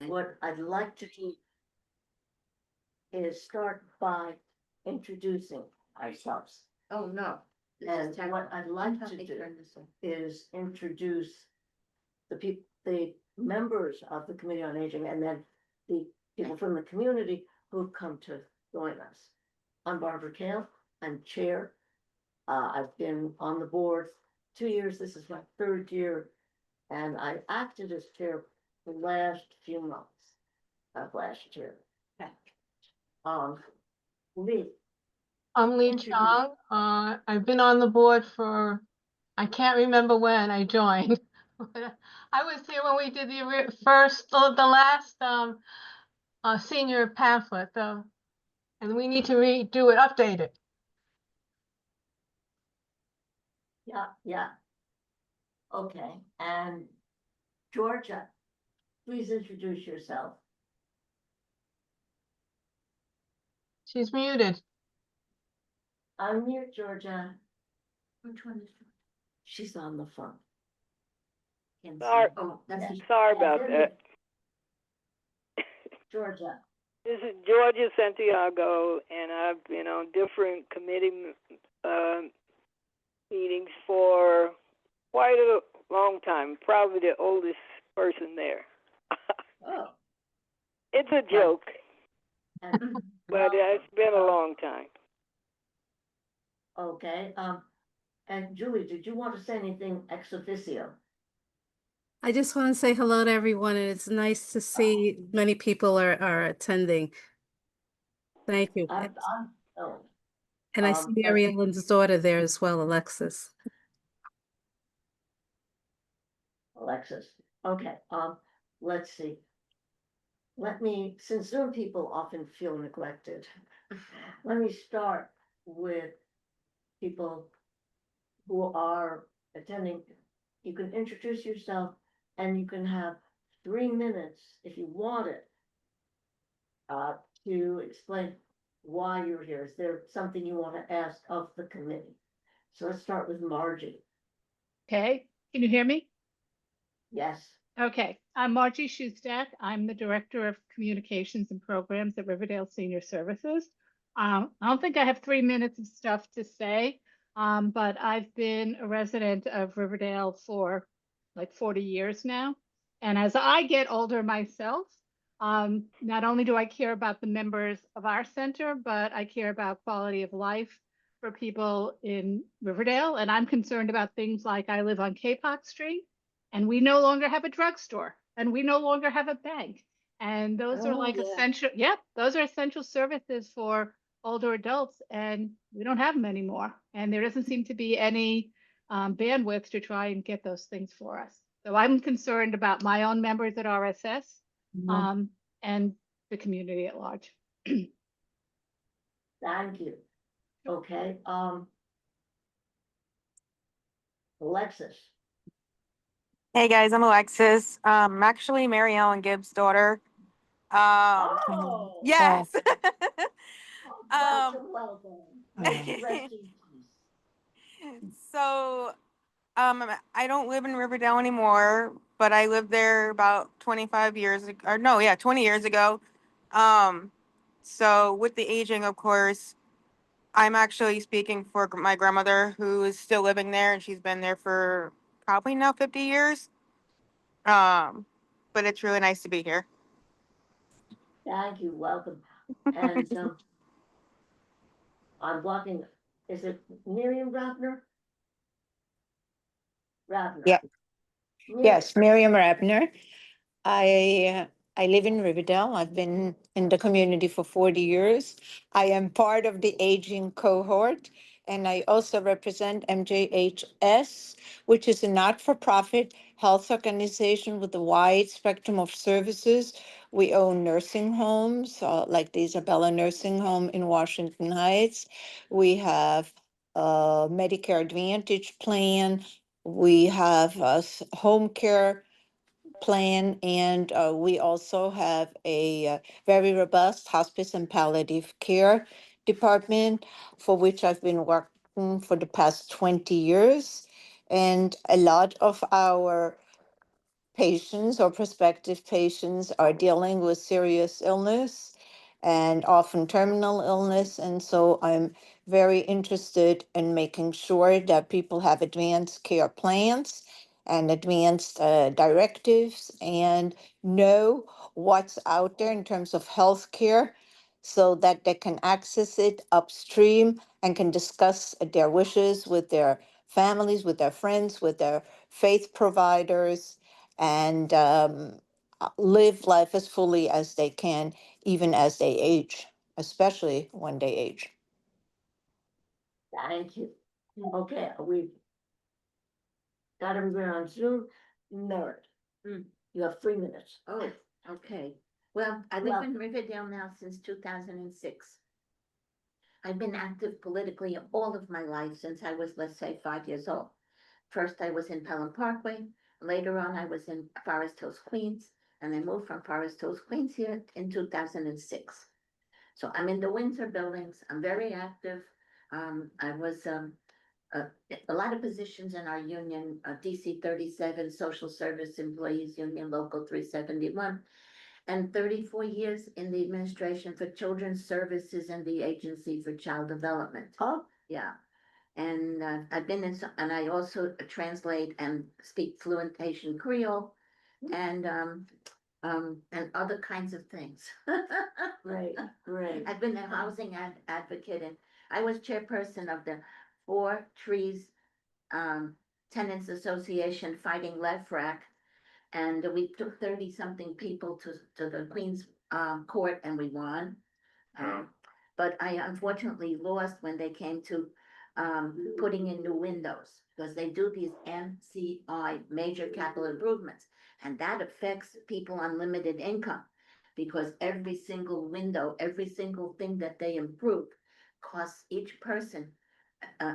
what I'd like to do is start by introducing ourselves. Oh, no. And what I'd like to do is introduce the members of the Committee on Aging and then the people from the community who've come to join us. I'm Barbara Kale, I'm chair. I've been on the board 2 years, this is my third year, and I acted as chair the last few months of last year. Lee, I'm Lee Introduce. Chong. I've been on the board for, I can't remember when I joined. But I was here when we did the last senior pamphlet, and we need to redo it, update it. yeah. Okay, and Georgia, please introduce yourself. She's muted. Unmute Georgia, Which one is? she's on the phone. Sorry, Oh, that's. Yeah. sorry about that. Georgia, This is Georgia Santiago, and I've been on different committee meetings for quite a long time. Probably the oldest person there. oh. It's a joke, and- but it's been a long time. Okay, and Julie, did you want to say anything ex officio? I just want to say hello to everyone, and it's nice to see many people are attending. Thank you. Oh, And I see but- Mary Ellen's daughter there as well, Alexis. Alexis, okay, let's see. Since Zoom people often feel neglected, let me start with people who are attending. You can introduce yourself and you can have 3 minutes if you want it. To explain why you're here. Is there something you want to ask of the committee? So let's start with Margie. Okay, can you hear me? Yes, Okay, I'm Margie Schustak. I'm the Director of Communications and Programs at Riverdale Senior Services. I don't think I have 3 minutes of stuff to say, but I've been a resident of Riverdale for like 40 years now. And as I get older myself, not only do I care about the members of our center, but I care about quality of life for people in Riverdale. And I'm concerned about things like I live on Capoc Street, and we no longer have a drugstore, and we no longer have a bank. And those are like essential, those are essential services for older adults, and we don't have them anymore. And there doesn't seem to be any bandwidth to try and get those things for us. So I'm concerned about my own members at RSS and the community at large. thank you. Okay, Alexis. Hey guys, I'm Alexis. I'm actually Mary Ellen Gibbs' daughter. Oh. Yes. Welcome. Rest in peace. So, I don't live in Riverdale anymore, but I lived there about 25 years ago, or no, yeah, 20 years ago. So with the aging, of course, I'm actually speaking for my grandmother who is still living there, and she's been there for probably now 50 years. But it's really nice to be here. Thank you, welcome. And I'm blocking, is it Miriam Rabner? Rabner. Yeah. Miriam. Yes, Miriam Rabner. I live in Riverdale. I've been in the community for 40 years. I am part of the aging cohort, and I also represent MJHS, which is a not-for-profit health organization with a wide spectrum of services. We own nursing homes, like the Isabella Nursing Home in Washington Heights. We have a Medicare Advantage plan. We have a home care plan, and we also have a very robust hospice and palliative care department, for which I've been working for the past 20 years. And a lot of our patients or prospective patients are dealing with serious illness and often terminal illness. And so I'm very interested in making sure that people have advanced care plans and advanced directives and know what's out there in terms of health care so that they can access it upstream and can discuss their wishes with their families, with their friends, with their faith providers, and live life as fully as they can, even as they age, especially when they age. Thank you. Okay, we got everybody on Zoom. Merit. You have 3 minutes. Oh, okay. Well, I live in Riverdale now since 2006. I've been active politically all of my life since I was, let's say, 5 years old. First, I was in Pelham Parkway. Later on, I was in Forest Hills, Queens, and I moved from Forest Hills, Queens here in 2006. So I'm in the Windsor buildings. I'm very active. I was a lot of positions in our union, DC 37, Social Service Employees Union, Local 371, and 34 years in the administration for Children's Services and the Agency for Child Development. Oh, Yeah. And I've been in, and I also translate and speak fluent Haitian Creole and other kinds of things. great, great. I've been a housing advocate, and I was chairperson of the Four Trees Tenants Association fighting LEFRAC. And we took 30-something people to the Queen's court and we won. But I unfortunately lost when they came to putting in new windows, because they do these MCI, major capital improvements, and that affects people on limited income, because every single window, every single thing that they improve costs each person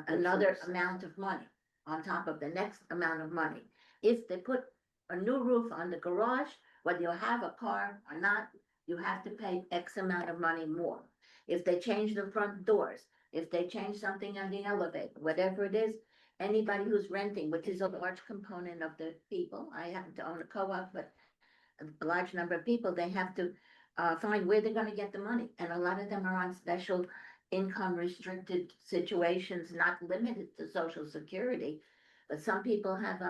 another amount of money on top of the next amount of money. If they put a new roof on the garage, whether you have a car or not, you have to pay X amount of money more. If they change the front doors, if they change something on the elevator, whatever it is, anybody who's renting, which is a large component of the people, I happen to own a co-op, but a large number of people, they have to find where they're gonna get the money. And a lot of them are on special income restricted situations, not limited to Social Security. But some people have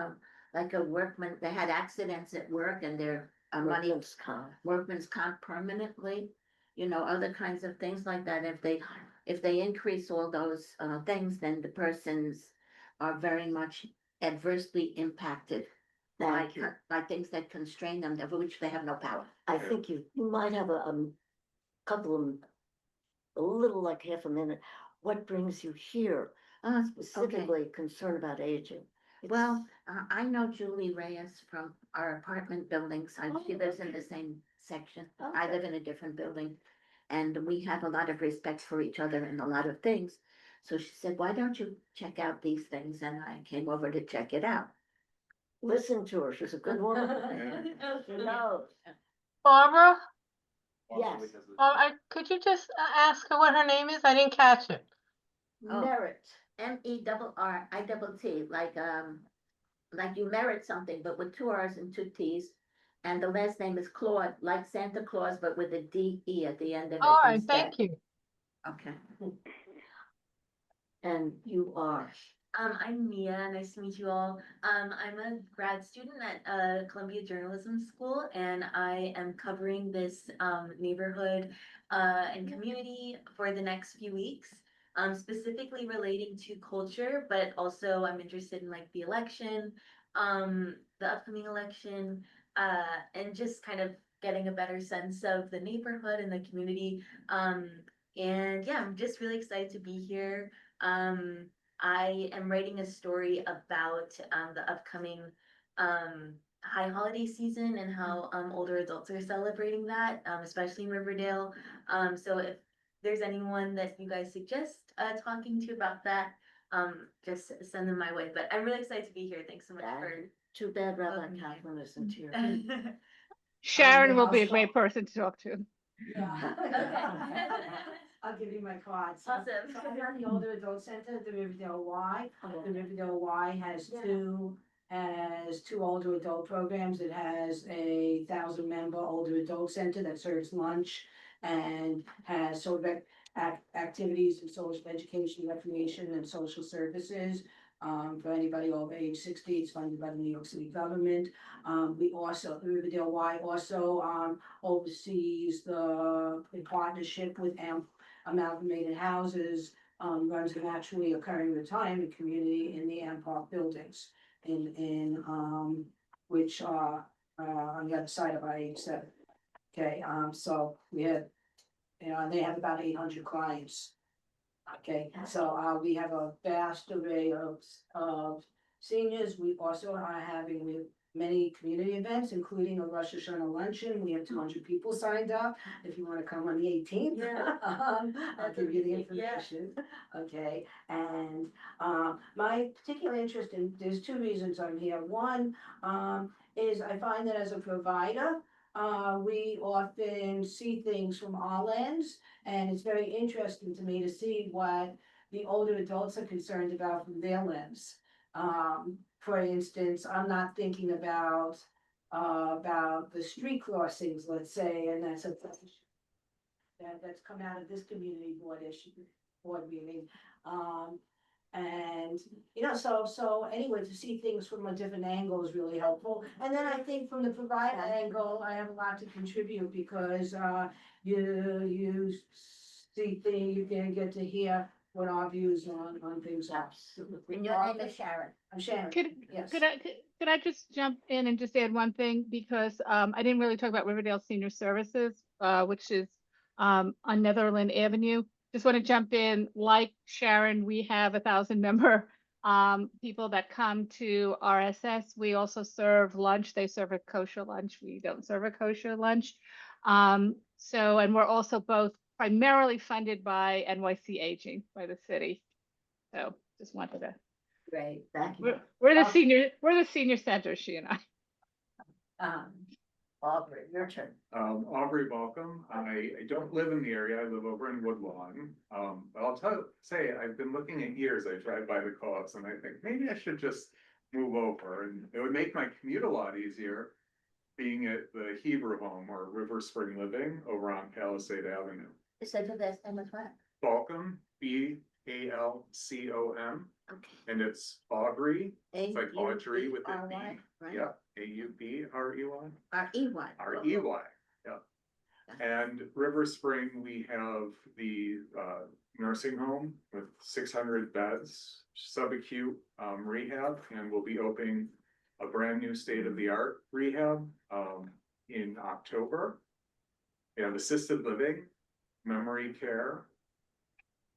like a workman, they had accidents at work and their money, workman's comp permanently, you know, other kinds of things like that. If they increase all those things, then the persons are very much adversely impacted by things that constrain them, over which they have no power. I think you might have a couple of, a little like half a minute. What brings you here? Specifically concerned about aging. Well, I know Julie Reyes from our apartment buildings. She lives in the same section. I Okay. live in a different building. And we have a lot of respect for each other and a lot of things. So she said, why don't you check out these things? And I came over to check it out. Listen to her, she's a good woman. She knows. Barbara, Yes, could you just ask her what her name is? I didn't catch it. Oh. merit. MERRIT, like you merit something, but with 2 R's and 2 T's. And the last name is Claude, like Santa Claus, but with a D-E at the end of it. All right, instead. thank you. Okay. And you are. I'm Mia. Nice to meet you all. I'm a grad student at Columbia Journalism School, and I am covering this neighborhood and community for the next few weeks, specifically relating to culture, but also I'm interested in like the election, the upcoming election, and just kind of getting a better sense of the neighborhood and the community. And yeah, I'm just really excited to be here. I am writing a story about the upcoming high holiday season and how older adults are celebrating that, especially in Riverdale. So if there's anyone that you guys suggest talking to about that, just send them my way. But I'm really excited to be here. Thanks so much for. Too bad Rabbi Okay. Kaplan isn't here. Sharon will be a also- great person to talk to. Yeah. I'll give you my cards. Awesome. So I'm on the Older Adult Center, the Riverdale Y. Oh, The Riverdale Y has Yeah. 2 has 2 older adult programs. It has a 1,000-member older adult center that serves lunch and has sort of activities in social education, recreation, and social services. For anybody over age 60, it's funded by the New York City government. We also, Riverdale Y also, oversees in partnership with Amalgamated Houses, runs a naturally occurring retirement community in the Am Park buildings which are, on the other side of I-87. Okay, so we had, they have about 800 clients. Okay, so, we have a vast array of seniors. We also are having many community events, including a Rosh Hashanah luncheon. We have 200 people signed up. If you wanna come on the 18th. Yeah. I'll give you the amazing, yeah. information. Okay, and, my particular interest there's 2 reasons I'm here. One, is I find that as a provider, we often see things from our lens, and it's very interesting to me to see what the older adults are concerned about from their lens. For instance, I'm not thinking about the street crossings, let's say, and that's that's come out of this community board meeting. And, so anyway, to see things from a different angle is really helpful. And then I think from the provider angle, I have a lot to contribute because, you see things, you can get to hear what our views on things are. Absolutely. And your name is Sharon. I'm Sharon, Could, yes. could I just jump in and just add one thing, because I didn't really talk about Riverdale Senior Services, which is on Netherland Avenue. Just want to jump in, like Sharon, we have 1,000-member people that come to RSS. We also serve lunch. They serve a kosher lunch. We don't serve a kosher lunch. So, and we're also both primarily funded by NYC Aging, by the city. So just wanted to. Great. Thank you. We're the senior center, she and I. Aubrey, your turn. Aubrey Balcom. I don't live in the area. I live over in Woodlawn. But I'll say I've been looking at years. I drive by the co-ops and I think maybe I should just move over, and it would make my commute a lot easier being at the Hebrew Home or River Spring Living over on Palisade Avenue. So the last name was what? Balcom, Balcom, Okay. and it's Aubrey. It's like Audrey with a B. A-U-B-R-Y, right? Yeah, A-U-B-R-E-Y. R-E-Y. R-E-Y, yeah. And River Spring, we have the nursing home with 600 beds, subacute rehab, and we'll be opening a brand new state-of-the-art rehab in October. We have assisted living, memory care,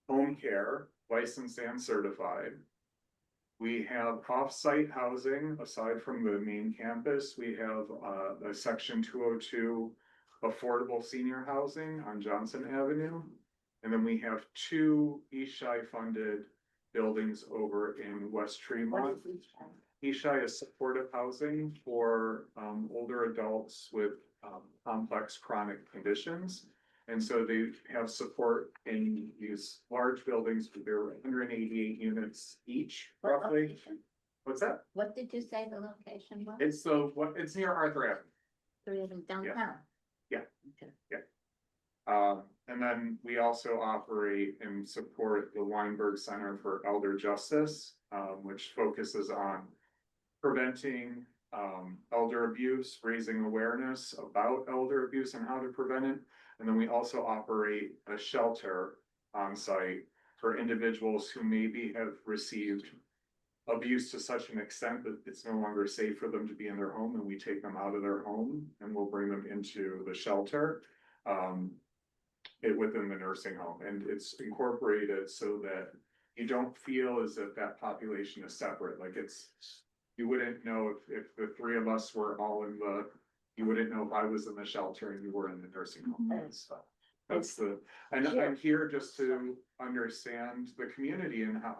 home care, licensed and certified. We have off-site housing. Aside from the main campus, we have a section 202 affordable senior housing on Johnson Avenue. And then we have 2 Ishai funded buildings over in West Tremont. Ishai is supportive housing for older adults with complex chronic conditions. And so they have support in these large buildings. There are 188 units each, roughly. What's that? What did you say the location was? It's near Arthur Avenue. 3 of them downtown. Yeah. Okay. And then we also operate and support the Weinberg Center for Elder Justice, which focuses on preventing elder abuse, raising awareness about elder abuse and how to prevent it. And then we also operate a shelter on site for individuals who maybe have received abuse to such an extent that it's no longer safe for them to be in their home, and we take them out of their home and we'll bring them into the shelter within the nursing home. And it's incorporated so that you don't feel as if that population is separate. Like you wouldn't know if the 3 of us were all you wouldn't know if I was in the shelter and you were in the nursing home. And stuff. I'm here just to understand the community and how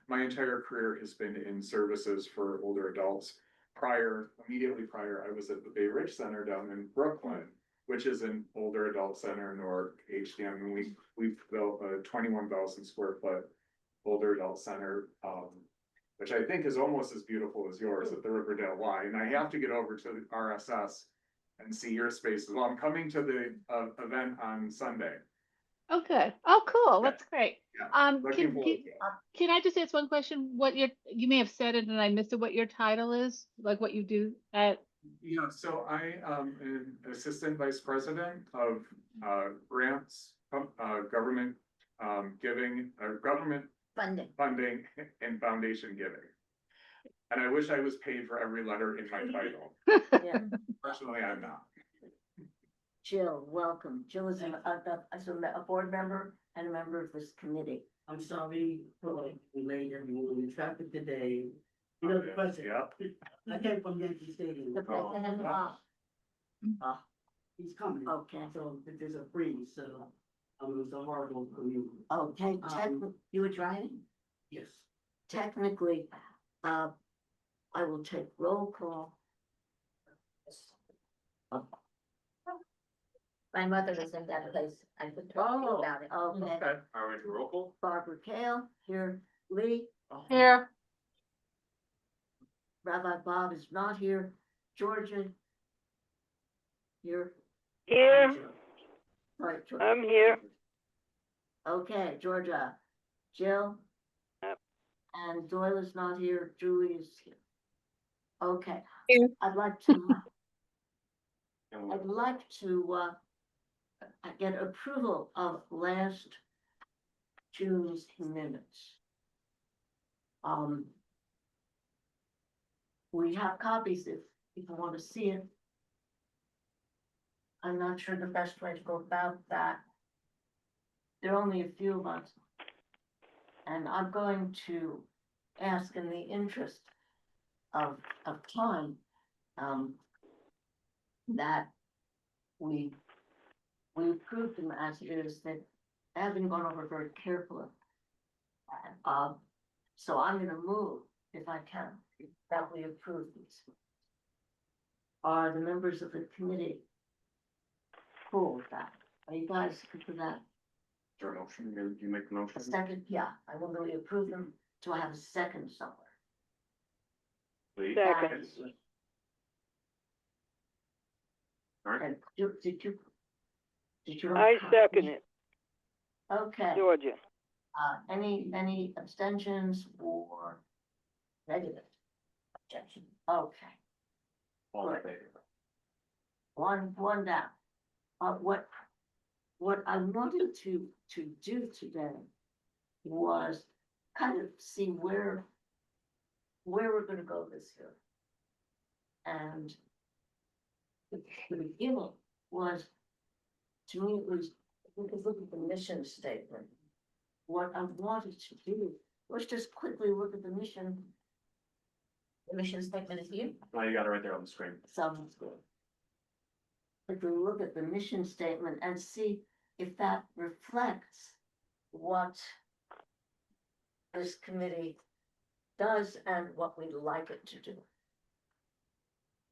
my entire career has been in services for older adults. Immediately prior, I was at the Bay Ridge Center down in Brooklyn, which is an older adult center, nor HDM, and we've built a 21,000 square foot older adult center which I think is almost as beautiful as yours at the Riverdale Y, and I have to get over to the RSS and see your spaces. Well, I'm coming to the event on Sunday. Oh, good. Oh, cool. Yeah. That's great. Yeah, looking forward to it. Can I just ask one question? What you may have said it and I missed it, what your title is, like what you do at, Yeah, so I am an assistant vice president of grants, government giving, government Funding. funding and foundation giving. And I wish I was paid for every letter in my title. Yeah. Personally, I'm not. Jill, welcome. Jill is a board member and a member of this committee. I'm sorry for late everyone in traffic today. You know, the president, Yep. I came from Yankee Stadium. The president, He's coming. okay, So there's a freeze, so it was a horrible commute. okay, You were driving? Yes. technically, I will take roll call. My mother was in that place. I could talk to you about it. Okay, All right, roll call. Barbara Kale, here, Lee, Here, Rabbi Bob is not here, Georgia. Here, Here, sorry, Georgia. I'm here. Okay, Georgia, Jill. Yep. And Doyle is not here, Julie is here. Okay, Here. I'd like to get approval of last June's minutes. We have copies if people want to see it. I'm not sure the best way to go about that. There are only a few of us. And I'm going to ask in the interest of time, that we approve them as is, that haven't gone over very carefully. So I'm gonna move, if I can, that we approve these. Are the members of the committee cool with that? Are you guys good for that? Is there a motion? You make the A motion? second, yeah, I will really approve them. Do I have a second somewhere? Please. Second. All right. And did you? I second it, Okay, Georgia. any abstentions or negative objection? Okay, All in Good. favor? one down. What I wanted to do today was kind of see where we're gonna go this year. And the beginning was, to me, it was, we could look at the mission statement. What I wanted to do was just quickly look at the mission. The mission statement is here. Oh, you got it right there on the screen. Sounds good. If we look at the mission statement and see if that reflects what this committee does and what we'd like it to do.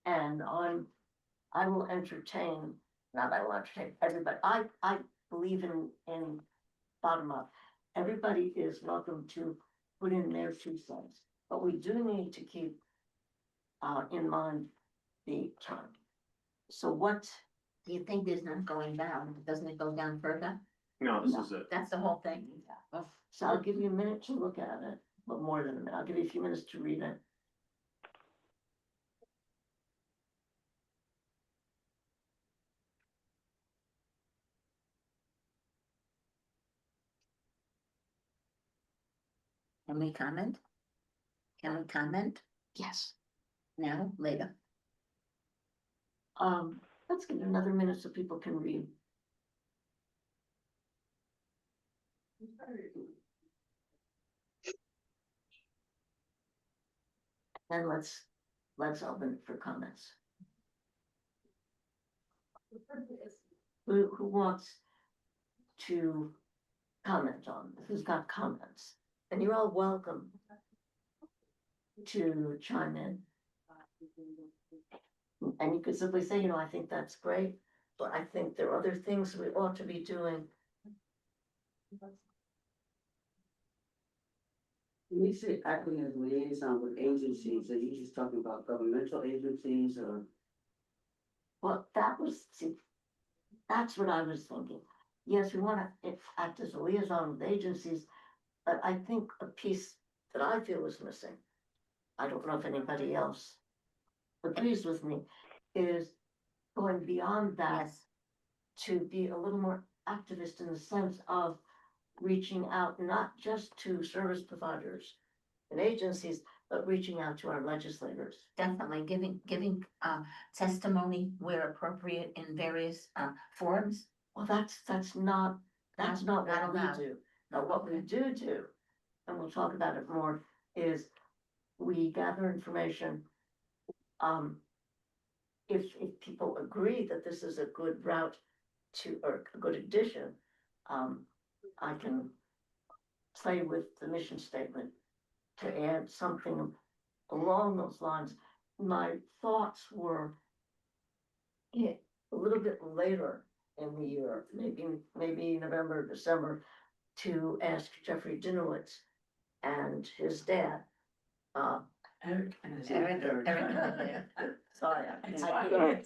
And I will entertain, not I will entertain everybody, I believe in bottom up. Everybody is welcome to put in their 2 cents, but we do need to keep in mind the time. So what, Do you think there's not going down? Doesn't it go down further? No, this is it. That's the whole thing. so I'll give you a minute to look at it, but more than a minute, I'll give you a few minutes to read it. Can we comment? Can we comment? Yes. Now, later. Let's give it another minute so people can read. And let's open it for comments. Who wants to comment on, who's got comments? And you're all welcome to chime in. And you could simply say, I think that's great, but I think there are other things we ought to be doing. When you say acting as liaison with agencies, are you just talking about governmental agencies or? Well, that was, see, that's what I was thinking. Yes, we wanna act as a liaison with agencies, but I think a piece that I feel is missing, I don't know if anybody else agrees with me, is going beyond that Yes, to be a little more activist in the sense of reaching out not just to service providers and agencies, but reaching out to our legislators. definitely giving testimony where appropriate in various forums. Well, that's not Not what we allowed. do. Now, what we do, and we'll talk about it more, is we gather information. If people agree that this is a good route to, or a good addition, I can play with the mission statement to add something along those lines. My thoughts were a little bit later in the year, maybe November, December, to ask Jeffrey Dinowitz and his dad. Eric. Eric. Sorry, It's I fine. Eric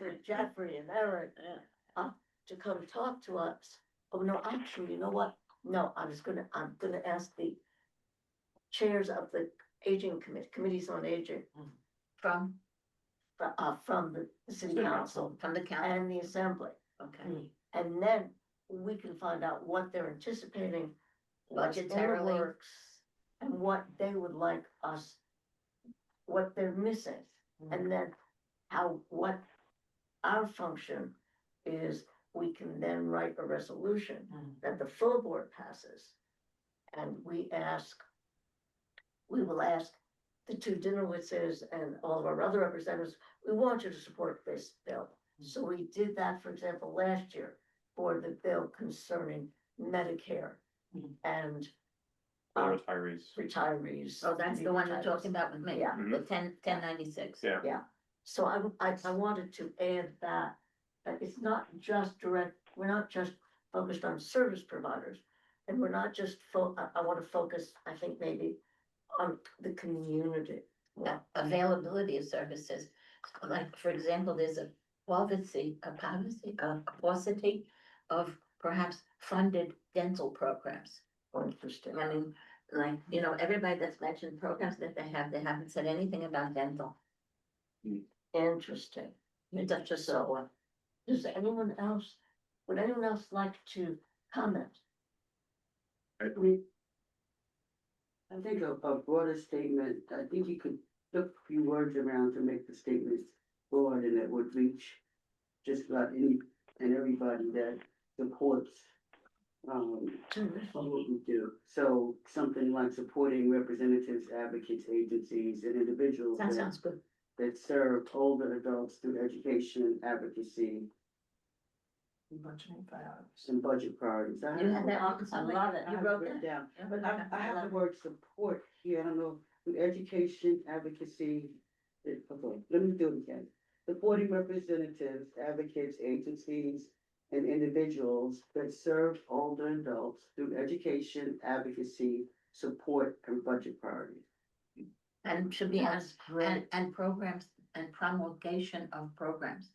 and Jeffrey and Eric, to come talk to us. Oh, no, actually, you know what? No, I'm gonna ask the chairs of the aging committees on aging, From from the city council the county. and the assembly. Okay. And then we can find out what they're anticipating, what's in the Budgetarily. works, and what they would like us, what they're missing. And then what our function is, we can then write a resolution that the full board passes. And we will ask the two Dinowitzes and all of our other representatives, we want you to support this bill. So we did that, for example, last year for the bill concerning Medicare and retirees. Oh, that's the one you're talking about with me. Yeah. The 1096. Yeah. So I wanted to add that it's not just we're not just focused on service providers. And we're not just I want to focus, I think maybe on the community. Availability of services. Like, for example, there's a paucity of perhaps funded dental programs. Interesting. I mean, like, everybody that's mentioned programs that they haven't said anything about dental. Interesting. That's just so. Would anyone else like to comment? I think a broader statement, I think you could look a few words around to make the statement broad and it would reach just about any and everybody that supports what we do. So something like supporting representatives, advocates, agencies, and individuals That sounds good. that serve older adults through education, advocacy, some budget priorities. You had that on I something? love it. You I wrote it that? down, Yeah, but okay. I have love the it. word support here, I don't know, through education, advocacy. Okay, let me do it again. Supporting representatives, advocates, agencies, and individuals that serve older adults through education, advocacy, support, and budget priorities. And should be, That's great. and programs and promulgation of programs,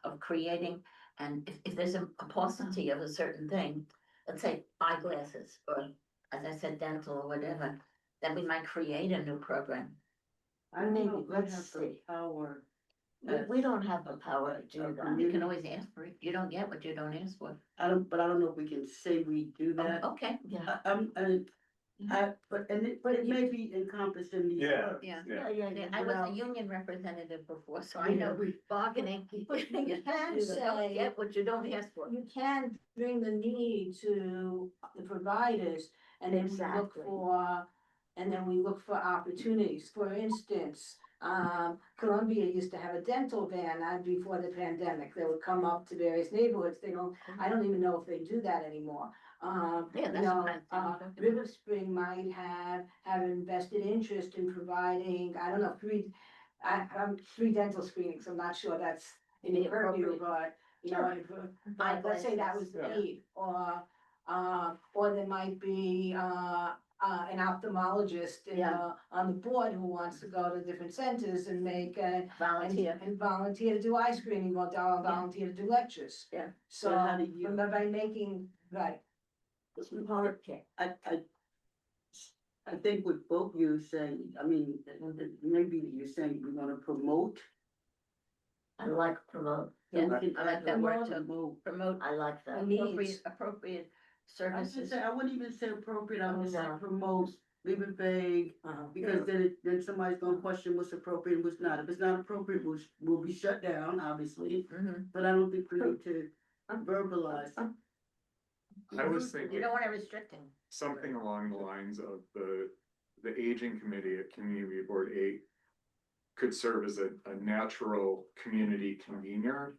of creating, and if there's a paucity of a certain thing, let's say eyeglasses, or as I said, dental or whatever, then we might create a new program. I don't know if we Let's have the see. power. We don't have the power to do that. You can always ask for it. You don't get what you don't ask for. I don't know if we can say we do that. Oh, okay. Yeah. But it may be encompassed in these. Yeah. words. Yeah. Yeah. I was well, a union representative before, so I know bargaining. You can say- get what you don't ask for. You can bring the need to the providers and then we look Exactly. for, opportunities. For instance, Columbia used to have a dental van before the pandemic. They would come up to various neighborhoods. I don't even know if they do that anymore. Yeah, that's what I'm talking about. River Spring might have invested interest in providing, I don't know, three dental screenings. I'm not sure that's in the purview, but, let's say that was the Yeah. need, or there might be, an ophthalmologist in, Yeah. on the board who wants to go to different centers and make, Volunteer. and volunteer to do eye screening, volunteer to do lectures. Yeah. So, But how do you- by making, right, It's part, I think with both you saying, I mean, maybe you're saying you wanna promote. I like promote, so yeah, we can I like add that the word too. promote. Promote I like that. Needs. appropriate I was gonna services. say, I wouldn't even say appropriate, I would say No. promote, leave it vague, Uh-huh. because then somebody's gonna question what's appropriate and what's not. If it's not appropriate, we'll be shut down, obviously, Mhm. but I don't think we need to verbalize. I was You thinking don't wanna restrict them. something along the lines of the aging committee at Community Board 8 could serve as a natural community convener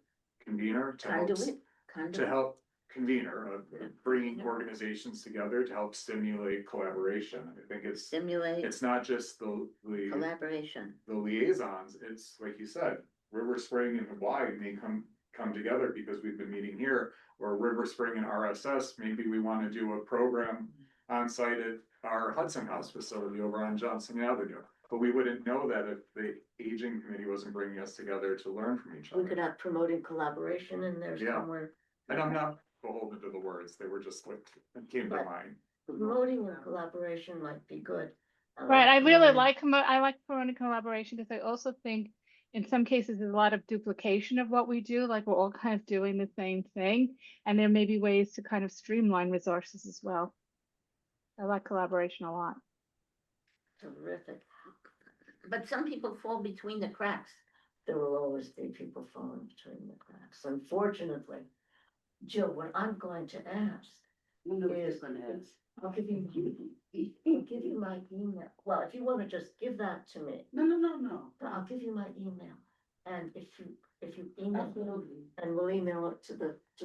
to help, convener, bringing organizations together to help stimulate collaboration. I think Stimulate it's not just the collaboration. the liaisons, it's like you said, River Spring and Hawaii may come together because we've been meeting here, or River Spring and RSS, maybe we wanna do a program on site at our Hudson House facility over on Johnson Avenue. But we wouldn't know that if the aging committee wasn't bringing us together to learn from each We could other. have promoting collaboration in there Yeah. somewhere. And I'm not beholden to the words, they were just like, it came to But- mind. Promoting and collaboration might be good. Right, I really promoting. I like promoting collaboration because I also think in some cases there's a lot of duplication of what we do, like we're all kind of doing the same thing. And there may be ways to kind of streamline resources as well. I like collaboration a lot. Terrific. But some people fall between the cracks. There will always be people falling between the cracks, unfortunately. Jill, what I'm going to ask, Who knows Yes. what's gonna ask? I'll give you my email. Well, if you wanna just give that to me, No. I'll give you my email. And if you email, Absolutely. and we'll email it to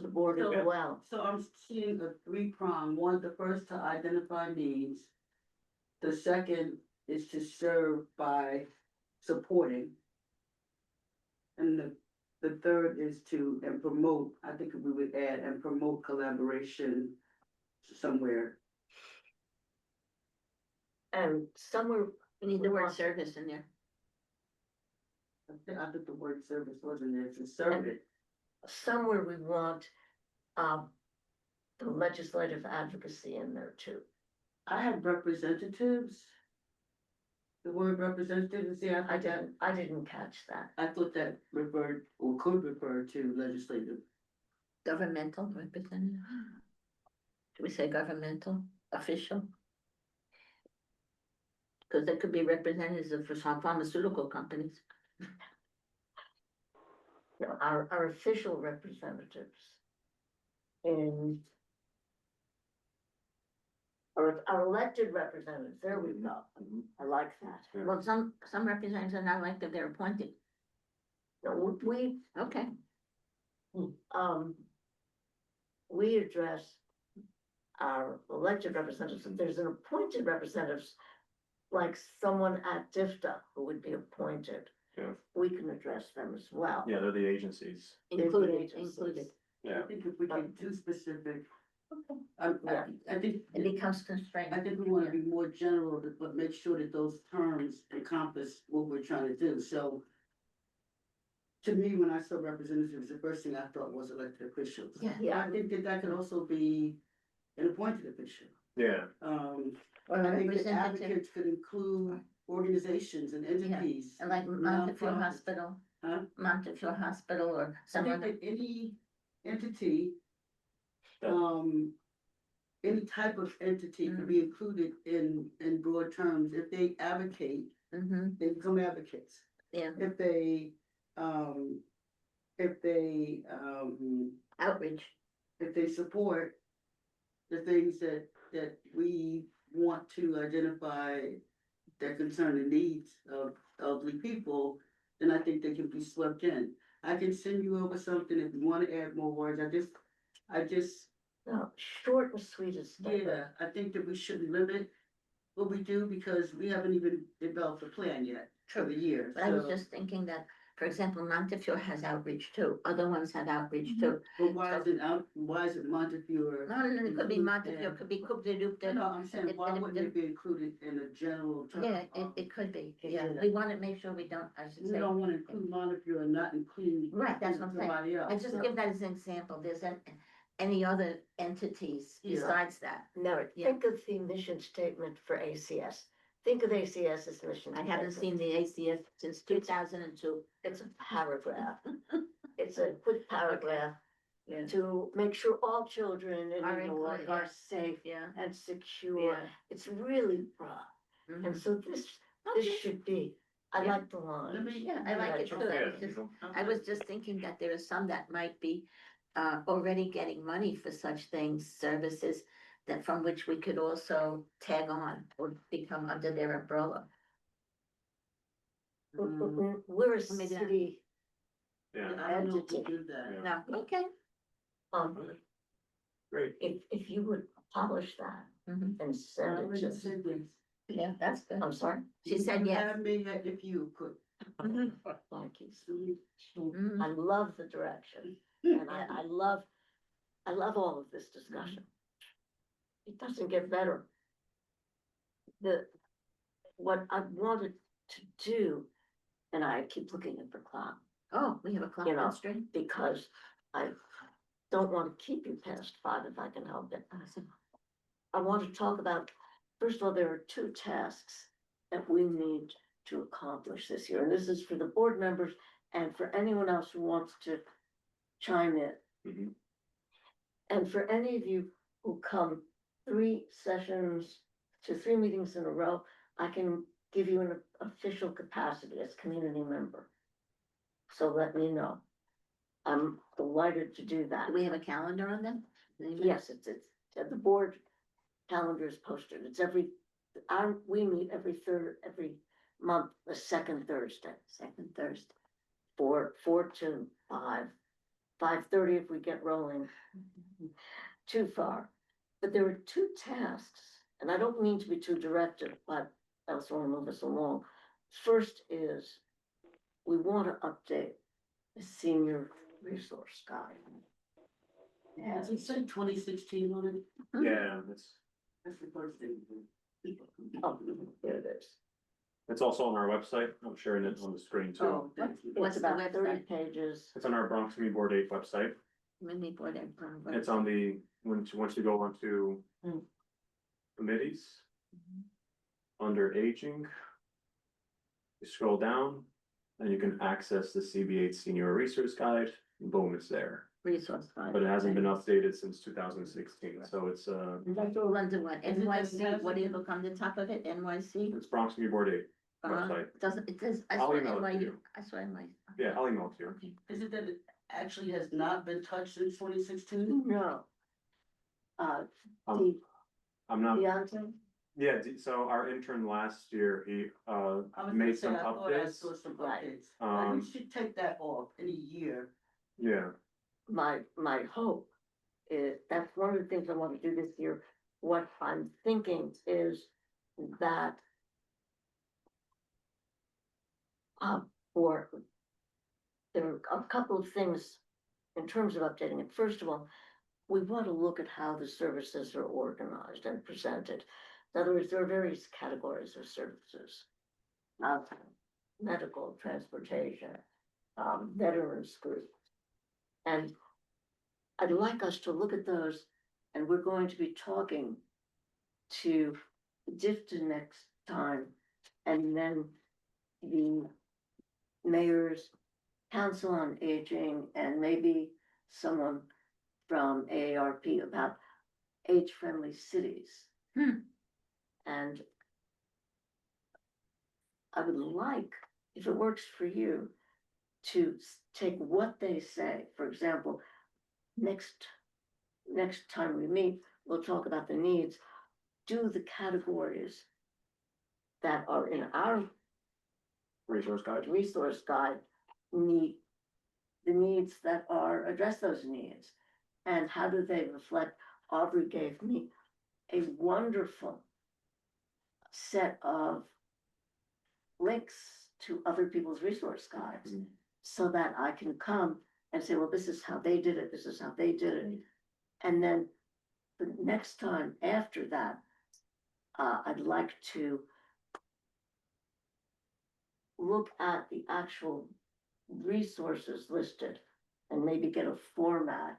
the board as So- well. So I'm seeing a three-prong, one, the first to identify needs. The second is to serve by supporting. And the third is to, and promote, I think we would add, and promote collaboration somewhere. And somewhere, We need the word service in there. I think the word service wasn't there, to serve it. somewhere we want, the legislative advocacy in there too. I have representatives. The word representative, and see, I didn't catch that. I thought that referred, or could refer to legislative. Governmental representative. Do we say governmental, official? Cause there could be representatives for some pharmaceutical companies. You know, our official representatives. In. Our elected representatives, there we go. I like that. Well, some representatives are not elected, they're appointed. No, we, Okay. we address our elected representatives, and there's an appointed representatives, like someone at DIFTA who would be appointed. Yeah. We can address them as well. Yeah, they're the agencies. Included, agencies. included. Yeah. I think if we get too specific. Yeah. I think. It becomes constrained. I think we wanna be more general, but make sure that those terms encompass what we're trying to do, so. To me, when I saw representatives, the first thing I thought was elected officials. Yeah. I think that could also be an appointed official. Yeah. Or I think that representative, advocates could include organizations and entities. like Montefiore nonprofits. Hospital, Huh? Montefiore Hospital or I think someone. that any entity, Yeah. any type of entity could be included in broad terms. If they advocate, Mm-hmm, they become advocates. yeah, If they, outreach. if they support the things that we want to identify that concern the needs of elderly people, then I think they can be swept in. I can send you over something if you wanna add more words. I just, No, short and sweet is better. yeah, I think that we shouldn't limit what we do because we haven't even developed a plan yet for the year. But I was So- just thinking that For example, Montefiore has outreach too, other ones have outreach Mhm. too. But why is it Montefiore? No, it could be included Montefiore, in- it could be Coupe de Duke. No, I'm saying, why wouldn't it be included in the general? Yeah, it could be, yeah, Yeah. we wanna make sure we don't, I should We say. don't wanna include Montefiore and not include. Right, that's what I'm saying. somebody else. I just give that as an example, there's any other entities Yeah. besides that. Now, Yeah. think of the mission statement for ACS. Think of ACS's mission. I haven't statement. seen the ACS since 2002. It's a paragraph. It's a quick paragraph Yeah. to make sure all children in Are New York included, are yeah. safe Yeah. and secure. Yeah. It's really broad. Mhm. And so this Okay. should be, I Yeah. like the line. Yeah, I like it too. I was just thinking that there are some that might be already getting money for such things, services that from which we could also tag on or become under their umbrella. We're a Maybe that- city, Yeah. I don't know if we entity. do that. Yeah. No, okay. Great. if you would polish that Mhm. and I send it already to, said yes. Yeah, that's good. I'm sorry, She said You yes. have me if you could. thank you. Mhm. I love the direction. And I love all of this discussion. It doesn't get better. What I wanted to do, and I keep looking at the clock, Oh, we have a clock You know. constraint. because I don't want to keep you past 5 if I can help it. I want to talk about, first of all, there are 2 tasks that we need to accomplish this year, and this is for the board members and for anyone else who wants to chime in. Mhm. And for any of you who come 3 sessions to 3 meetings in a row, I can give you an official capacity as community member. So let me know. I'm delighted to do that. Do we have a calendar on them? Yes, it's, the board calendar is posted. It's we meet every month, the second Thursday. Second Thursday. 4 to 5, 5:30 if we get rolling too far. But there are 2 tasks, and I don't mean to be too directive, but I also want to move us along. First is, we want to update the senior resource guide. Does it say 2016 on it? Yeah, That's the first thing. Oh, there it is. it's also on our website. I'm sharing it on the screen too. Oh, thank you. What's It's the about 30 website? pages. It's on our Bronx Community Board 8 website. Mini board and. It's on once you go onto Mm. committees, under aging. You scroll down, and you can access the CB8 Senior Resource Guide, boom, it's there. Resource guide. But it hasn't been updated since 2016, so it's That's all under what, Is it that it NYC, hasn't what do you been- look on the top of it, NYC? it's Bronx Community Board 8 website. Doesn't, it says, I I'll saw email it to NYU, you. I saw NYU. Yeah, I'll email it to you. Okay. Is it that it actually has not been touched since 2016? No. Um, I'm not, Deontay? yeah, so our intern last year, he I was gonna made say, some I thought I updates. saw some Right. updates. Well, you Um, should take that off in a year. Yeah, My hope is, that's one of the things I want to do this year. What I'm thinking is that there are a couple of things in terms of updating it. First of all, we want to look at how the services are organized and presented. In other words, there are various categories of services. Medical, transportation, veterans group. And I'd like us to look at those, and we're going to be talking to DIFTA next time, and then the mayor's council on aging, and maybe someone from AARP about age-friendly cities. And I would like, if it works for you, to take what they say. For example, next time we meet, we'll talk about the needs. Do the categories that are in our resource guide. meet the needs that address those needs. And how do they reflect? Aubrey gave me a wonderful set of links to other people's resource guides. so that I can come and say, well, this is how they did it, this is how they did it. And then the next time after that, I'd like to look at the actual resources listed and maybe get a format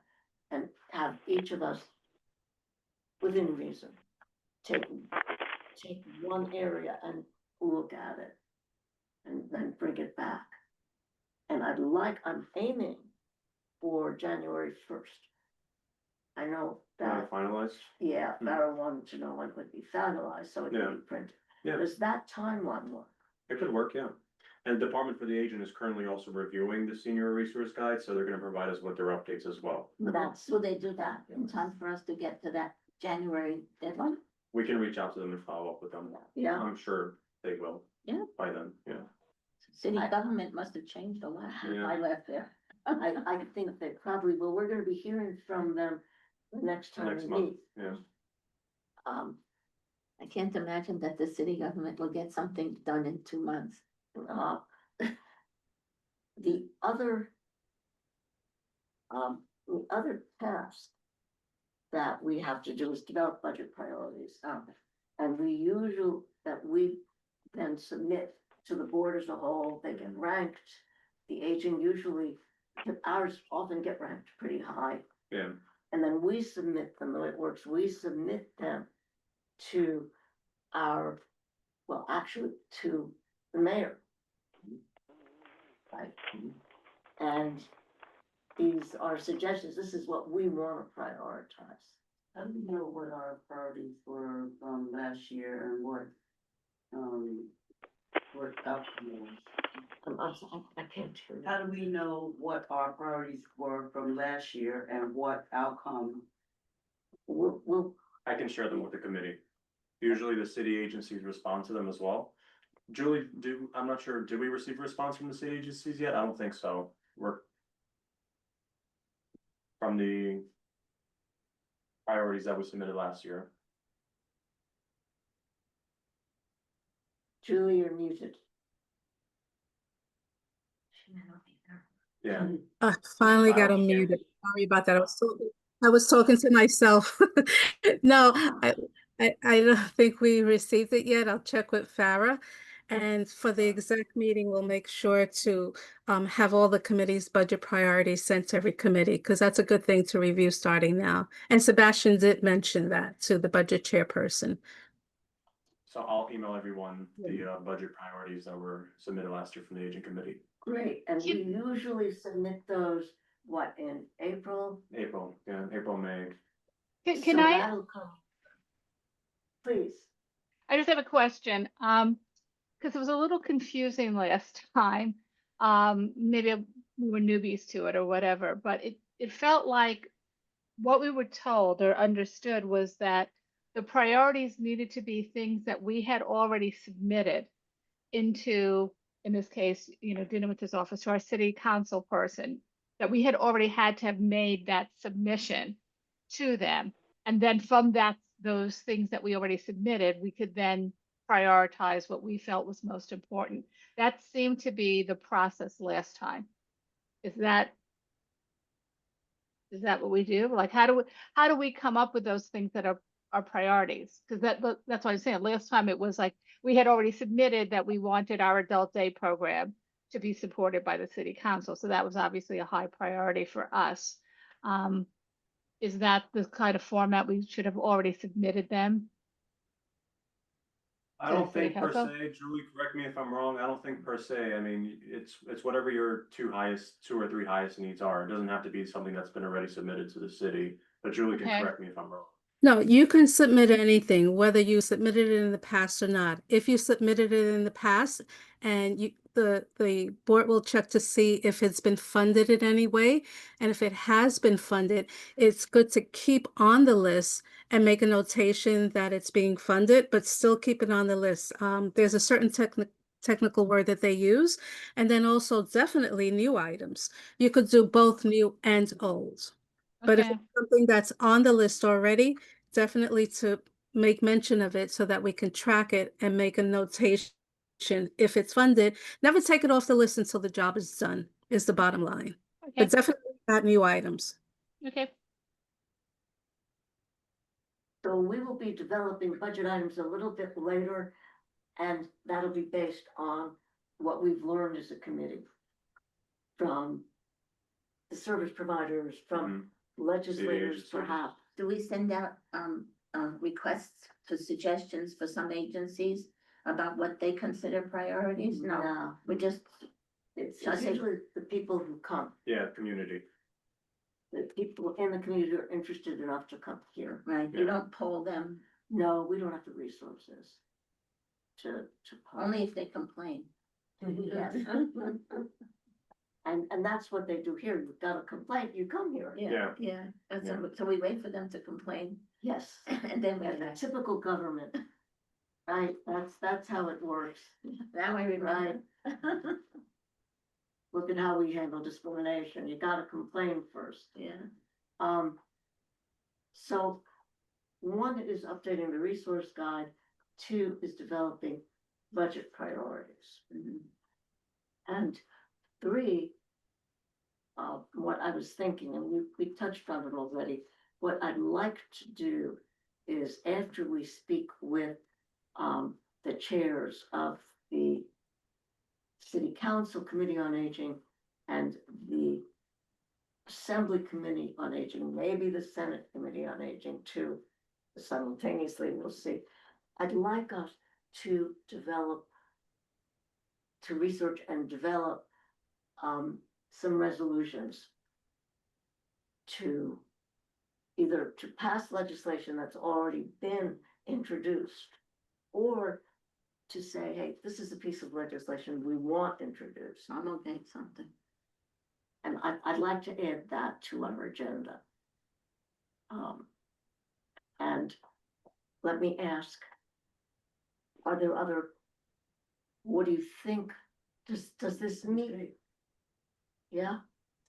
and have each of us, within reason, take one area and look at it and then bring it back. And I'm aiming for January 1st. I know that, Finalized? yeah, Farrah wanted to know when it would be finalized, so it Yeah. can be printed. Yeah, Does that timeline work? it could work, yeah. And the Department for the Aging is currently also reviewing the senior resource guide, so they're gonna provide us with their updates as well. That's, Will they do that in time for us to get to that January deadline? We can reach out to them and follow up with them. yeah, I'm sure they will. Yeah. By then, yeah. City government must have changed a lot. Yeah. I left there. I think they probably will. We're gonna be hearing from them the next time Next we month, meet. yeah. I can't imagine that the city government will get something done in 2 months. Uh, The other task that we have to do is develop budget priorities. And we then submit to the board as a whole, they get ranked. The aging usually, ours often get ranked pretty high. Yeah, And then we submit them, the way it works, we submit them to actually to the mayor. Right? And these are suggestions, this is what we wanna prioritize. How do we know what our priorities were from last year and what outcome was? I'm sorry, I can't hear you. How do we know what our priorities were from last year and what outcome? We'll, I can share them with the committee. Usually the city agencies respond to them as well. Julie, I'm not sure, did we receive a response from the city agencies yet? I don't think so. We're from the priorities that we submitted last year. Julie, you're muted. Yeah. Finally got Wow. unmuted. Sorry about that. I was talking to myself. No, I don't think we received it yet. I'll check with Farah. And for the exec meeting, we'll make sure to have all the committee's budget priorities sent to every committee, because that's a good thing to review starting now. And Sebastian did mention that to the budget chairperson. So I'll email everyone the budget priorities that were submitted last year from the aging committee. Great, and we usually submit those, in April? April, May. Can So I, that'll come. Please. I just have a question, because it was a little confusing last time. Maybe we were newbies to it or whatever, but it felt like what we were told or understood was that the priorities needed to be things that we had already submitted into, in this case, Dinamita's office, to our city council person, that we had already had to have made that submission to them. And then from those things that we already submitted, we could then prioritize what we felt was most important. That seemed to be the process last time. Is that what we do? Like, how do we come up with those things that are our priorities? Because that's what I'm saying. Last time it was like we had already submitted that we wanted our adult day program to be supported by the city council. So that was obviously a high priority for us. Is that the kind of format we should have already submitted them? I to the don't city think per council? se, Julie, correct me if I'm wrong, I don't think per se, I mean, it's whatever your two or three highest needs are. It doesn't have to be something that's been already submitted to the city, but Julie can Okay. correct me if I'm wrong. No, you can submit anything, whether you submitted it in the past or not. If you submitted it in the past and the board will check to see if it's been funded in any way. And if it has been funded, it's good to keep on the list and make a notation that it's being funded, but still keep it on the list. There's a certain technical word that they use. And then also definitely new items. You could do both new and old. But if Okay. it's something that's on the list already, definitely to make mention of it so that we can track it and make a notation if it's funded. Never take it off the list until the job is done, is the bottom line. Okay, But definitely not new items. okay, So we will be developing budget items a little bit later, and that'll be based on what we've learned as a committee from the service providers, from legislators, agencies. perhaps. Do we send out, requests for suggestions for some agencies about what they consider priorities? No, we just, It's I think- usually the people who come, Yeah, community. the people in the community are interested enough to come here. right, Yeah. you don't poll them, No, we don't have the resources to. only if they complain. Yes. And that's what they do here. You've got a complaint, you come here. Yeah. Yeah, that's, Yeah. so we wait for them to complain, Yes. and then we And the typical government. Right, that's how it works. now I remember. Look at how we handle discrimination. You gotta complain first. Yeah, So one is updating the resource guide, two is developing budget priorities. mhm. And three, what I was thinking, and we touched on it already, what I'd like to do is after we speak with, the chairs of the City Council Committee on Aging and the Assembly Committee on Aging, maybe the Senate Committee on Aging too, simultaneously, we'll see. I'd like us to research and develop some resolutions to either to pass legislation that's already been introduced, or to say, hey, this is a piece of legislation we want introduced. Promulgate something. And I'd like to add that to our agenda. And let me ask, are there other, what do you think? Does this meet? Yeah,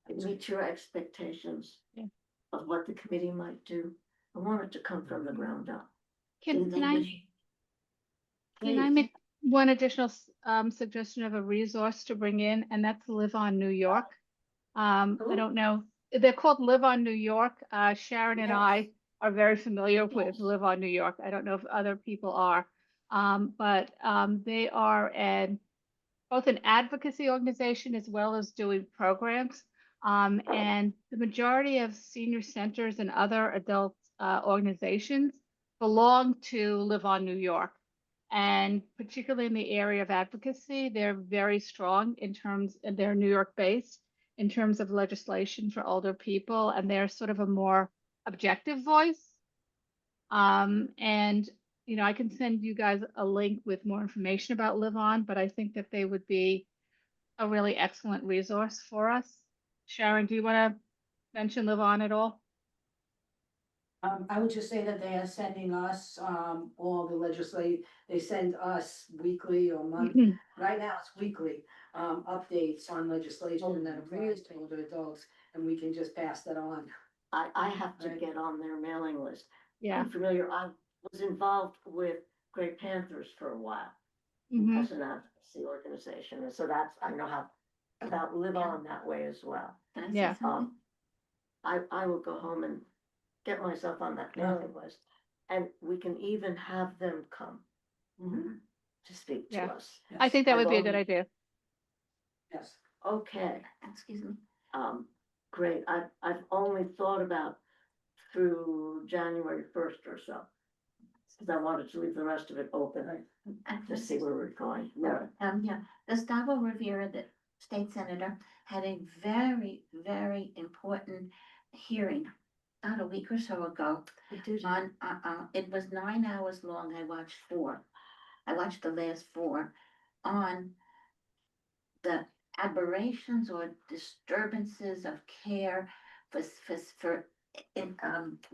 it meets your expectations Yeah. of what the committee might do? I want it to come from the ground up. can I Please. make one additional suggestion of a resource to bring in, and that's Live on New York. I Who? don't know, they're called Live on New York. Sharon and Yes. I are very familiar with Yes. Live on New York. I don't know if other people are. But they are both an advocacy organization as well as doing programs. And the majority of senior centers and other adult organizations belong to Live on New York. And particularly in the area of advocacy, they're very strong in terms, and they're New York based in terms of legislation for older people, and they're sort of a more objective voice. And you know, I can send you guys a link with more information about Live On, but I think that they would be a really excellent resource for us. Sharon, do you want to mention Live On at all? I would just say that they are sending us, all the they send us weekly or monthly, right now it's weekly, updates on legislation that applies to older adults, and we can just pass that on. I have to Right. get on their mailing list. Yeah. I'm familiar, I was involved with Great Panthers for a while Mhm. as an advocacy organization, and so I know how about Live On that way as well. Can I say Yeah. something? I will go home and get myself on that mailing list, and we can even have them come to speak to Yeah. us. I think that would be a I've good only- idea. Yes. Okay, Excuse me. great, I've only thought about through January 1st or so. Cause I wanted to leave the rest of it open to see where we're going. Yeah. Yeah, Gustavo Rivera, the state senator, had a very, very important hearing about a week or so ago on, it was 9 hours long. I watched 4. I watched the last 4 on the aberrations or disturbances of care for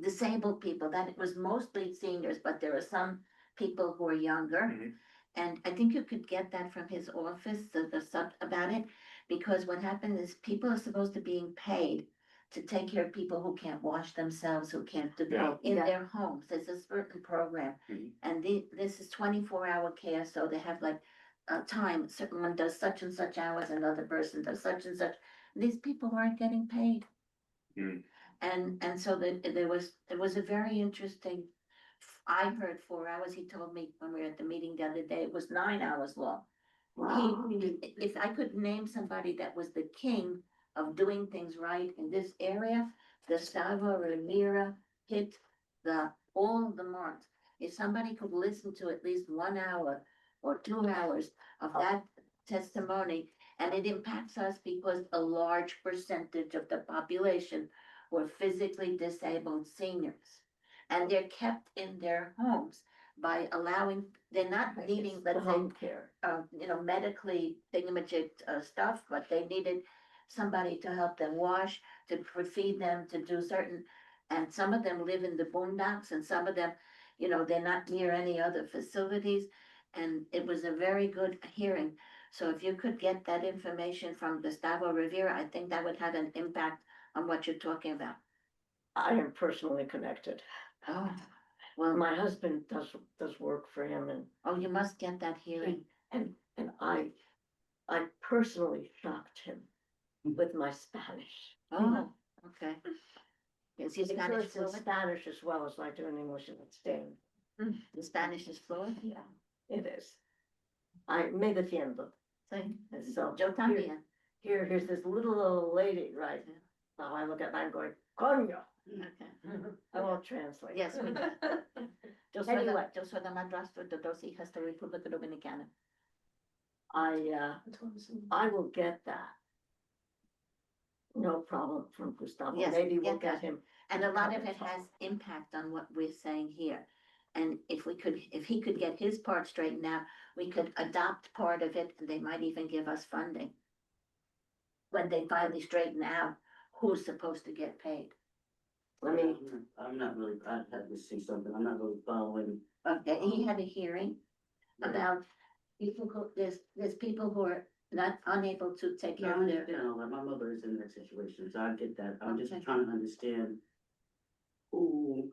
disabled people, that it was mostly seniors, but there are some people who are younger. Mhm. And I think you could get that from his office, the sub about it, because what happened is people are supposed to being paid to take care of people who can't wash themselves, who can't do Yeah. in Yeah. their homes. There's a certain program. Mhm. And this is 24-hour care, so they have like time, certain one does such and such hours, another person does such and such. these people weren't getting paid. Mm. And so it was a very interesting, I heard 4 hours, he told me when we were at the meeting the other day, it was 9 hours long. If I could name somebody that was the king of doing things right in this area, Gustavo Rivera hit all the marks. If somebody could listen to at least 1 hour or 2 hours of that testimony, and it impacts us because a large percentage of the population were physically disabled seniors. And they're kept in their homes by allowing, they're not needing, The let's say, home care. medically thingamajig stuff, but they needed somebody to help them wash, to feed them, to do certain, and some of them live in the boondocks, and some of them, they're not near any other facilities. And it was a very good hearing. So if you could get that information from Gustavo Rivera, I think that would have an impact on what you're talking about. I am personally connected. Oh, well, My husband does work for him and, oh, you must get that hearing. and I personally shocked him with my Spanish. Oh, okay. Is he Spanish Because in fluent? Spanish as well as I do in English and it's staying. The Spanish is fluent? Yeah, it is. I me defiendo. Sí. And so Yo también. here's this little old lady, right? Now I look at that and going, coño. Okay. I won't translate. Yes, we do. Anyway. Yo soy la madrastra de dos hijas de República Dominicana. I will get that. No problem from Gustavo. Yes, Maybe we'll get get that. him. And a lot of it has impact on what we're saying here. And if he could get his part straightened out, we could adopt part of it, and they might even give us funding. When they finally straighten out who's supposed to get paid. I'm not really, I had to see something, I'm not really following. Okay, he had a hearing about people there's people who are not unable to take care of their. Like my mother is in that situation, so I get that, I'm just Okay. trying to understand who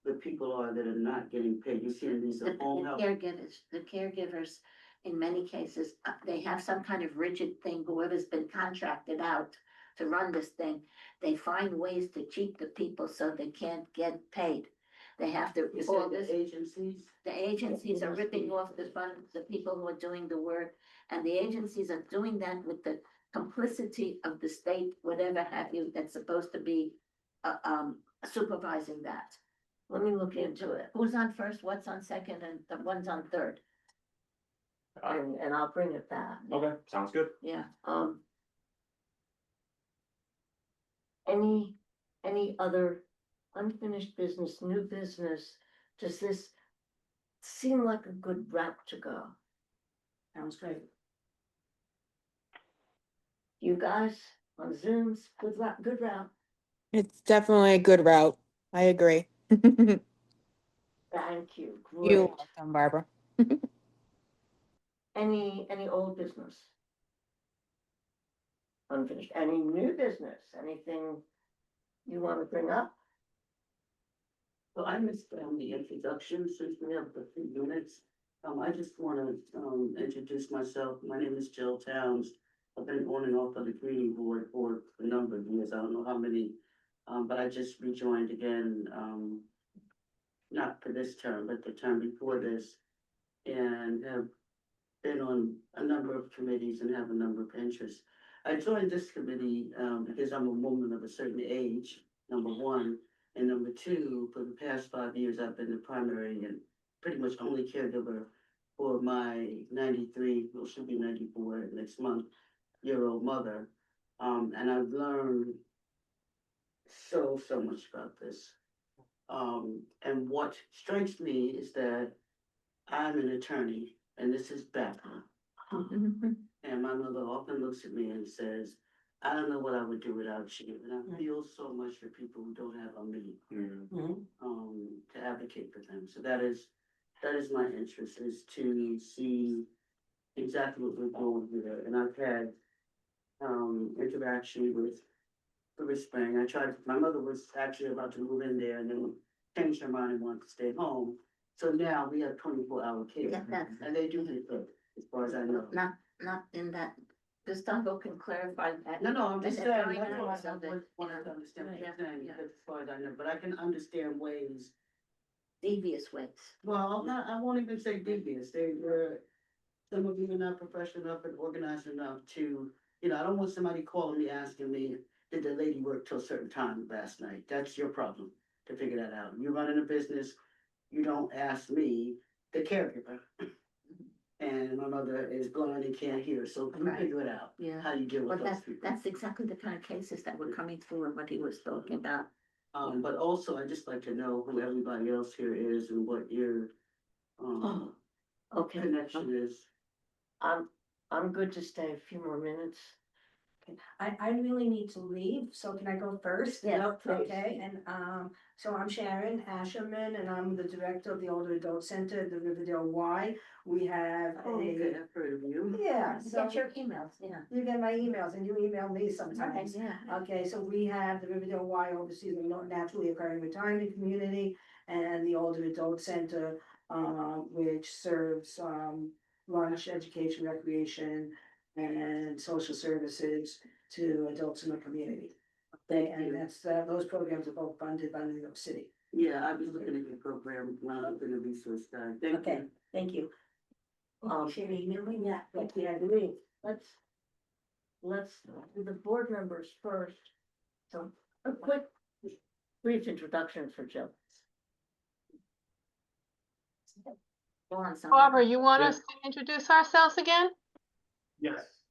the people are that are not getting paid, you see in these The home health. caregivers, in many cases, they have some kind of rigid thing, whoever's been contracted out to run this thing, they find ways to cheat the people so they can't get paid. They have to, You all said this, the agencies, the agencies are ripping off the funds, the people who are doing the work, and the agencies are doing that with the complicity of the state, whatever have you, that's supposed to be supervising that. Let me look into it. Who's on first, what's on second, and the one's on third? And I'll bring it back. Okay, sounds good. Yeah. Any other unfinished business, new business? Does this seem like a good route to go? Sounds great. You guys on Zooms, good route. It's definitely a good route. I agree. Thank you. You're Great. welcome, Barbara. Any old business? Unfinished, any new business, anything you want to bring up? well, I missed the introduction, since we have the few minutes. I just wanna, introduce myself, my name is Jill Towns. I've been on and off of the Greening Board for a number of years, I don't know how many, but I just rejoined again, not for this term, but the term before this, and have been on a number of committees and have a number of interests. I joined this committee, because I'm a woman of a certain age, number one, and number two, for the past 5 years, I've been the primary and pretty much only caregiver for my 93, well, she'll be 94 next month, year-old mother. And I've learned so much about this. And what strikes me is that I'm an attorney, and this is background. And my mother often looks at me and says, I don't know what I would do without you. And I feel so much for people who don't have a me, to advocate for them. So that is my interest, is to see exactly what we're going here. And I've had interaction with River Spring. My mother was actually about to move in there and then changed her mind and wanted to stay home. So now we have 24-hour care. Yeah, that's- And they do get paid, as far as I know. Not in that Gustavo can clarify that. No, I'm just And saying, every that's all I notice of it, wanted to understand what Yeah, you're saying, yeah. because as far as I know, but I can understand ways. Devious ways. Well, not, I won't even say devious, they were, some of you are not professional enough and organized enough to, you know, I don't want somebody calling me asking me, did the lady work till a certain time last night? That's your problem, to figure that out. You're running a business, you don't ask me, the caregiver. And my mother is blind and can't hear, so you Right. figure it out, Yeah. how you deal Well, with those people. that's exactly the kind of cases that were coming through and what he was talking about. But also, I'd just like to know who everybody else here is and what your, Okay, connection is. I'm good to stay a few more minutes. I really need to leave, so can I go first? Yes, Nope, please. okay, and, so I'm Sharon Asherman, and I'm the director of the Older Adult Center at the Riverdale Y. We have Okay, a, I've heard of you. yeah, so Get your emails, yeah. you get my emails and you email me Right, sometimes. yeah. Okay, so we have the Riverdale Y oversees the naturally occurring retirement community and the Older Adult Center, which serves, lunch, education, recreation, and social services to adults in the community. Thank And you. that's, those programs are both funded by New York City. Yeah, I was looking at your program when I was in the resource guide. Thank Okay, you. thank you. Should we email me? Yeah, I agree. Let's do the board members first. So a quick, brief introduction for Jill. Go on, Sandra. Barbara, you want Yeah. us to introduce ourselves again? Yes.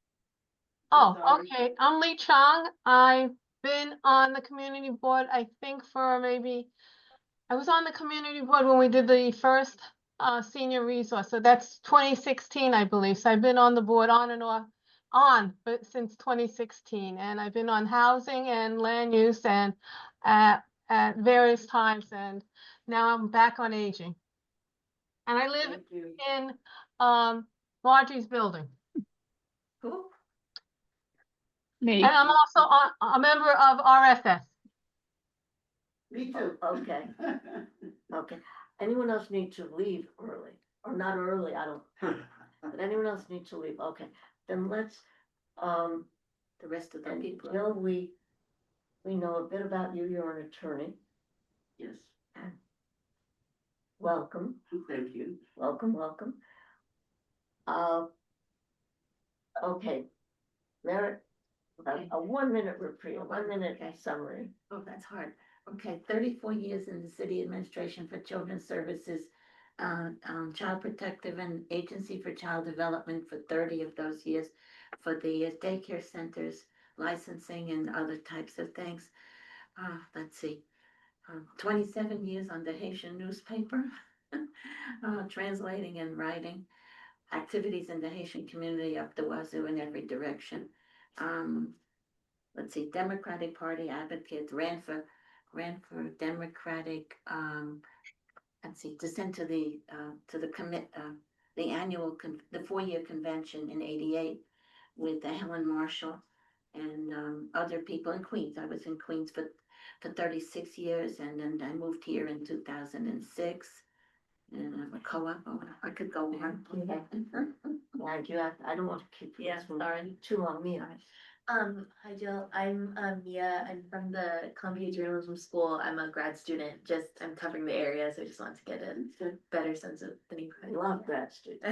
Oh, Sorry. okay. I'm Lee Chong. I've been on the community board, I think for maybe, I was on the community board when we did the first senior resource. So that's 2016, I believe. So I've been on the board on and off, but since 2016. And I've been on housing and land use and at various times. And now I'm back on aging. And I live Thank you. in Margie's building. Who? Me. And I'm also a member of RFS. Me too. Okay, okay. Anyone else need to leave early? Or not early, I don't, but anyone else need to leave? Okay, then let's, The rest of the and people. Jill, we know a bit about you. You're an attorney. Yes, Welcome, thank you. welcome. Okay, Merit, Okay. a 1 minute reprieve, Oh, 1 minute okay. summary. Oh, that's hard. Okay, 34 years in the city administration for children's services, child protective and agency for child development for 30 of those years, for the daycare centers, licensing and other types of things. Let's see, 27 years on the Haitian newspaper, translating and writing, activities in the Haitian community up the wazoo in every direction. Let's see, Democratic Party advocate, ran for Democratic, let's see, to send to the the annual, the 4-year convention in '88 with Helen Marshall and other people in Queens. I was in Queens for 36 years, and then I moved here in 2006. And I'm a co-op, I could go on. Thank you. I don't want to keep Yeah, this one sorry. too long, Mia. Hi Jill, I'm Mia, I'm from the Columbia Journalism School, I'm a grad student, I'm covering the area, so I just wanted to get a better sense of the I neighborhood. love grad students.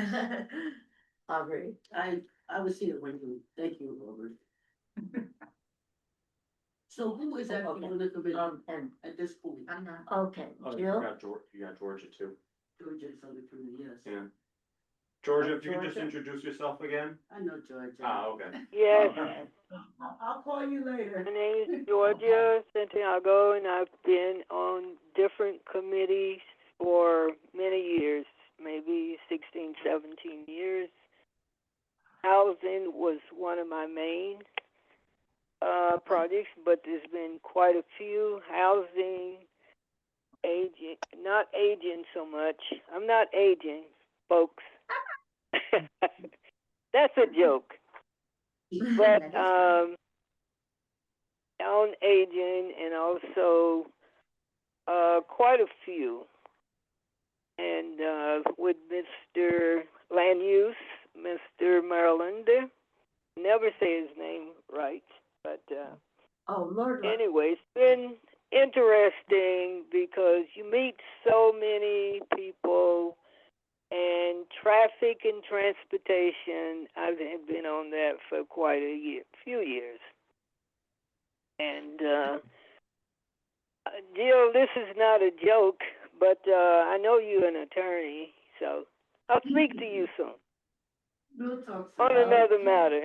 Aubrey. I was here when you, thank you, Robert. So who is actually on the committee And, at this point? I'm not. okay, Oh, Jill? you got Georgia too. Georgia's on the committee, yes. Yeah. Georgia, if you could just Georgia? introduce yourself again? I know Georgia. Okay. Yes, Okay. I'll call you later. my name is Georgia Santiago, and I've been on different committees for many years, maybe 16, 17 years. Housing was one of my main projects, but there's been quite a few. Housing, aging, not aging so much. I'm not aging, folks. That's a joke. But on aging and also quite a few. And with Mr. Land Use, Mr. Maryland, never say his name right, but Oh, Lord. anyway, it's been interesting because you meet so many people, and traffic and transportation, I've been on that for quite a few years. And Jill, this is not a joke, but I know you're an attorney, so I'll speak to you soon We'll talk. on another matter.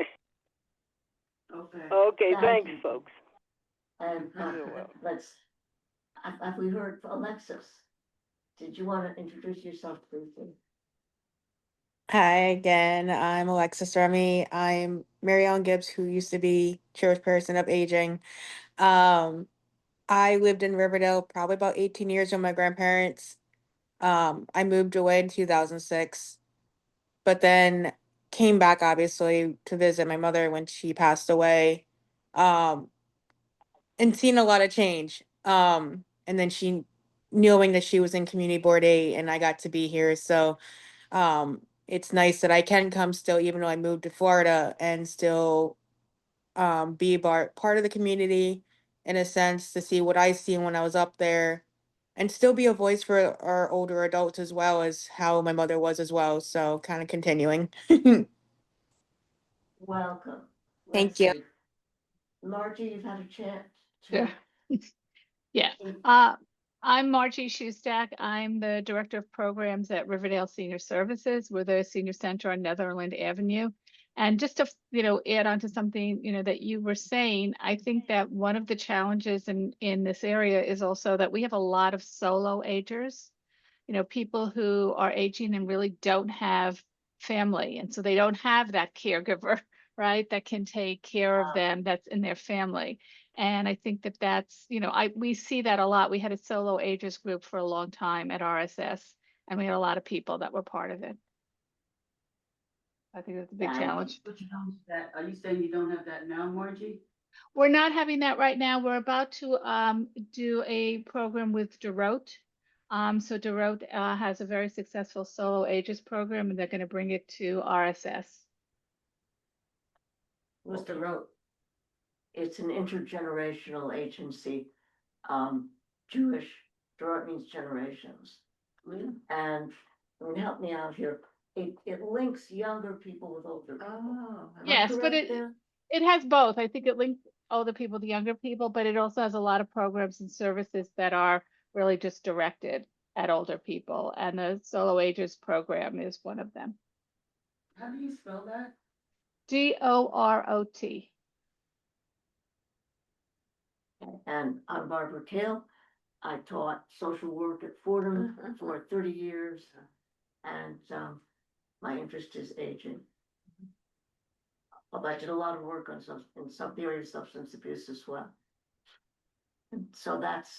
Okay. Okay, Thank thanks, you. folks. And You're welcome. have we heard from Alexis? Did you want to introduce yourself briefly? Hi again, I'm Alexis Remy. I'm Mary Ellen Gibbs, who used to be chairperson of aging. I lived in Riverdale probably about 18 years with my grandparents. I moved away in 2006, but then came back obviously to visit my mother when she passed away. Um, and seen a lot of change. And then she knowing that she was in community board 8 and I got to be here. So it's nice that I can come still, even though I moved to Florida, and still be part of the community in a sense, to see what I seen when I was up there, and still be a voice for our older adults as well as how my mother was as well. So kind of continuing. Welcome. Thank Let's you. see. Margie, you've had a chance Sure. to. Yeah. I'm Margie Schustak. I'm the Director of Programs at Riverdale Senior Services. We're the senior center on Netherland Avenue. And just to, add on to something, that you were saying, I think that one of the challenges in this area is also that we have a lot of solo agers, people who are aging and really don't have family. And so they don't have that caregiver, right, that can take care of them, that's in their family. And I think that that's, we see that a lot. We had a solo agers group for a long time at RSS, and we had a lot of people that were part of it. I think that's a big challenge. Are you saying you don't have that now, Margie? We're not having that right now. We're about to do a program with DeRote. So DeRote has a very successful solo ages program, and they're going to bring it to RSS. Mr. Rote, it's an intergenerational agency, Jewish, Dorot means generations. And help me out here, it links younger people with older people. Am I Yes, but correct there? it has both. I think it links older people to younger people, but it also has a lot of programs and services that are really just directed at older people. And the Solo Agers program is one of them. How do you spell that? DOROT. And I'm Barbara Kale. I taught social work at Fordham for 30 years. And my interest is aging. Although I did a lot of work on in some area of substance abuse as well. And so that's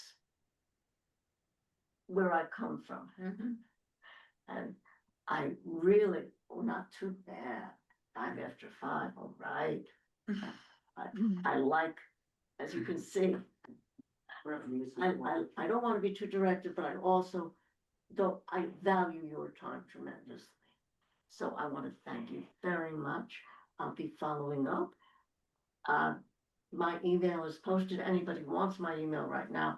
where I come from. And I really, not too bad. 5 after 5, all right. I like, as you can see, I don't want to be too directed, but I also I value your time tremendously. So I want to thank you very much. I'll be following up. My email is posted. Anybody who wants my email right now,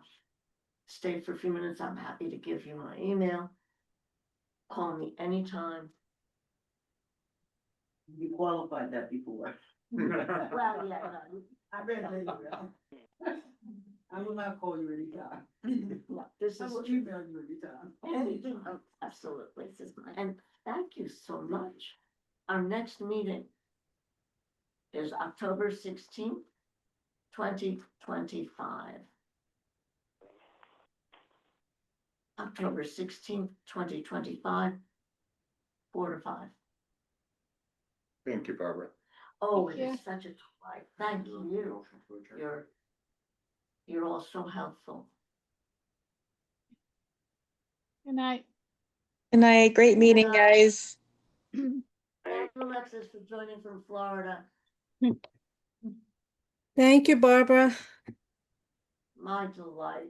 stay for a few minutes. I'm happy to give you my email. Call me anytime. You qualified that before. Well, yeah, no, I read it. I will not call you anytime. no, this I is will email you anytime. Oh, absolutely. And thank you so much. Our next meeting is October 16th, 2025. October 16th, 2025, 4 to 5. Thank you, Barbara. Oh, Thank it you. is such a delight. Thank you. You're all so helpful. Good night. Good night. Great meeting, guys. Thank you, Alexis, for joining from Florida. Thank you, Barbara. My delight.